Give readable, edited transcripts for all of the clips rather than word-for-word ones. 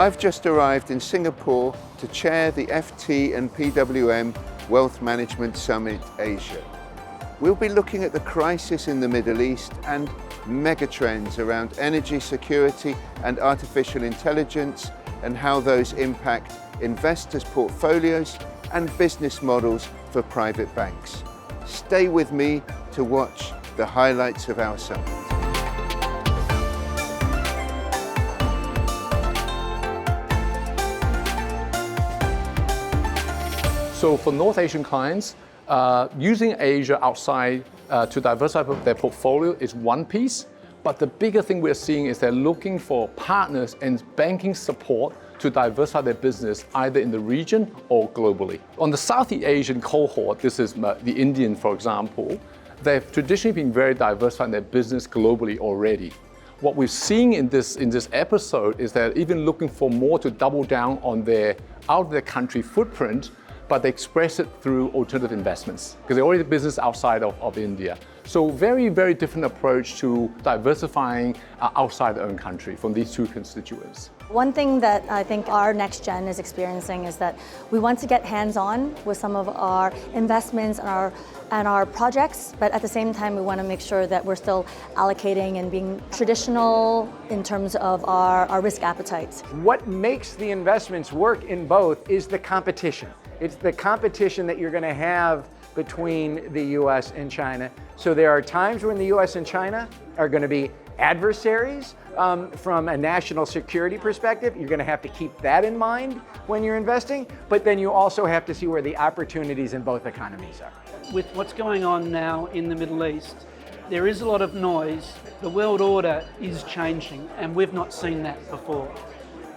I've just arrived in Singapore to chair the FT and PWM Wealth Management Summit Asia. We'll be looking at the crisis in the Middle East and megatrends around energy security and artificial intelligence and how those impact investors' portfolios and business models for private banks. Stay with me to watch the highlights of our summit. So for North Asian clients, using Asia outside to diversify their portfolio is one piece, but the bigger thing we're seeing is they're looking for partners and banking support to diversify their business either in the region or globally. On the Southeast Asian cohort, this is the Indian, for example, they've traditionally been very diversified in their business globally already. What we're seeing in this episode is they're even looking for more to double down on their out of their country footprint, but they express it through alternative investments because they're already a business outside of India. So very, very different approach to diversifying outside their own country from these two constituents. One thing that I think our next gen is experiencing is that we want to get hands-on with some of our investments and our projects, but at the same time we want to make sure that we're still allocating and being traditional in terms of our risk appetites. What makes the investments work in both is the competition. It's the competition that you're going to have between the US and China. So there are times when the US and China are going to be adversaries from a national security perspective. You're going to have to keep that in mind when you're investing, but then you also have to see where the opportunities in both economies are. With what's going on now in the Middle East, there is a lot of noise. The world order is changing, and we've not seen that before.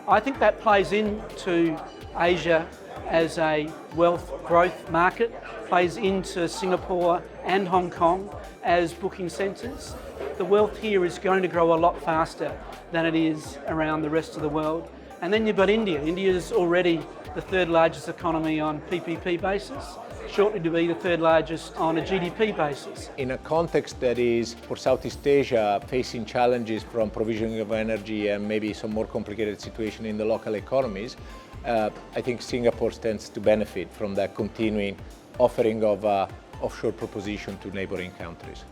I think that plays into Asia as a wealth growth market, plays into Singapore and Hong Kong as booking centres. The wealth here is going to grow a lot faster than it is around the rest of the world. And then you've got India. India is already the third largest economy on PPP basis, shortly to be the third largest on a GDP basis. In a context that is, for Southeast Asia, facing challenges from provisioning of energy and maybe some more complicated situation in the local economies, I think Singapore stands to benefit from that continuing offering of offshore proposition to neighboring countries.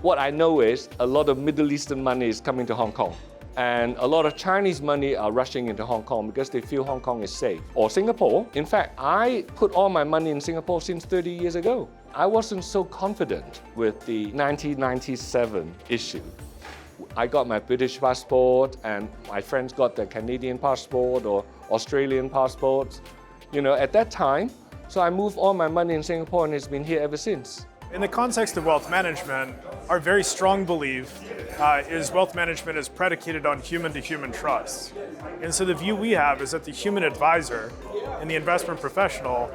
What I know is a lot of Middle Eastern money is coming to Hong Kong, and a lot of Chinese money are rushing into Hong Kong because they feel Hong Kong is safe. Or Singapore. In fact, I put all my money in Singapore since 30 years ago. I wasn't so confident with the 1997 issue. I got my British passport and my friends got their Canadian passport or Australian passports, at that time. So I moved all my money in Singapore and it's been here ever since. In the context of wealth management, our very strong belief is wealth management is predicated on human-to-human trust. And so the view we have is that the human advisor and the investment professional,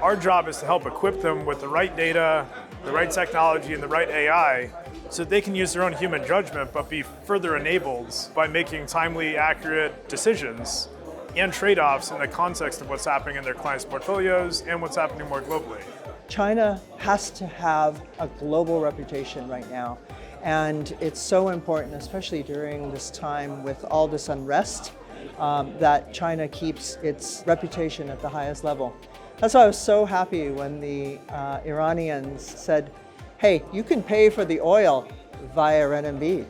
our job is to help equip them with the right data, the right technology, and the right AI so that they can use their own human judgment but be further enabled by making timely, accurate decisions and trade-offs in the context of what's happening in their clients' portfolios and what's happening more globally. China has to have a global reputation right now, and it's so important, especially during this time with all this unrest, that China keeps its reputation at the highest level. That's why I was so happy when the Iranians said, hey, you can pay for the oil via renminbi.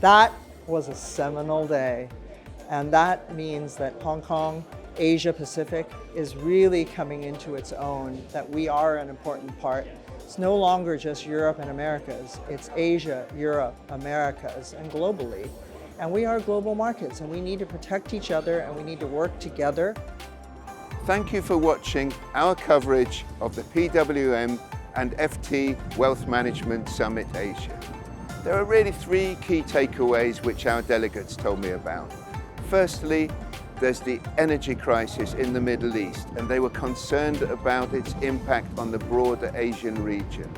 That was a seminal day. And that means that Hong Kong, Asia Pacific is really coming into its own, that we are an important part. It's no longer just Europe and Americas, it's Asia, Europe, Americas, and globally. And we are global markets, and we need to protect each other, and we need to work together. Thank you for watching our coverage of the PWM and FT Wealth Management Summit Asia. There are really three key takeaways which our delegates told me about. Firstly, there's the energy crisis in the Middle East, and they were concerned about its impact on the broader Asian region.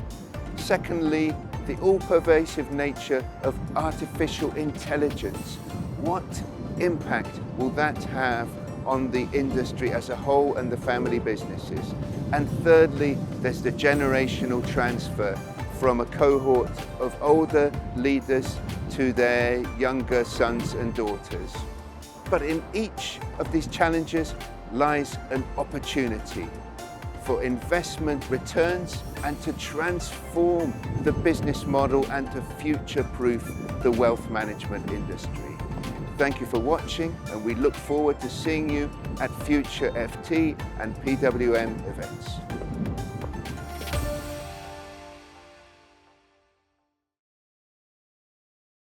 Secondly, the all-pervasive nature of artificial intelligence. What impact will that have on the industry as a whole and the family businesses? And thirdly, there's the generational transfer from a cohort of older leaders to their younger sons and daughters. But in each of these challenges lies an opportunity for investment returns and to transform the business model and to future-proof the wealth management industry. Thank you for watching, and we look forward to seeing you at future FT and PWM events.